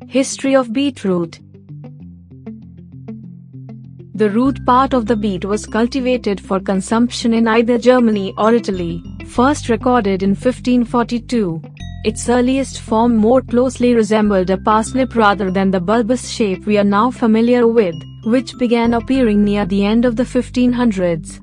History of beetroot. The root part of the beet was cultivated for consumption in either Germany or Italy, first recorded in 1542. Its earliest form more closely resembled a parsnip rather than the bulbous shape we are now familiar with, which began appearing near the end of the 1500s.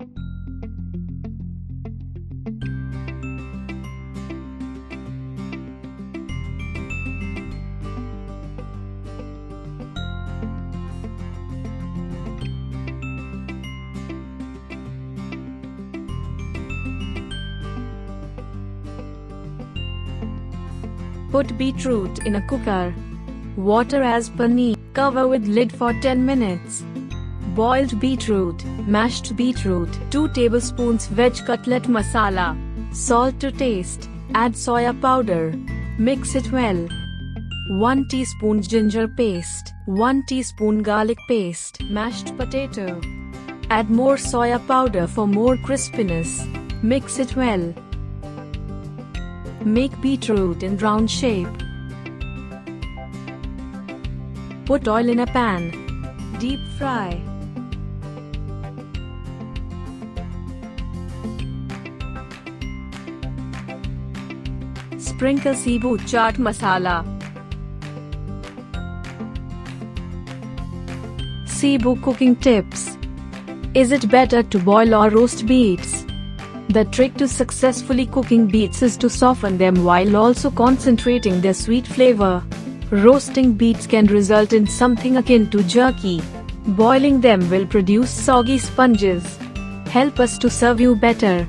Put beetroot in a cooker. Water as per need. Cover with lid for 10 minutes. Boiled beetroot, mashed beetroot, 2 tablespoons veg cutlet masala, salt to taste, add soya powder. Mix it well. 1 teaspoon ginger paste, 1 teaspoon garlic paste, mashed potato. Add more soya powder for more crispiness. Mix it well. Make beetroot in round shape. Put oil in a pan. Deep fry. Sprinkle Sibu chaat masala. Sibu cooking tips. Is it better to boil or roast beets? The trick to successfully cooking beets is to soften them while also concentrating their sweet flavor. Roasting beets can result in something akin to jerky. Boiling them will produce soggy sponges. Help us to serve you better.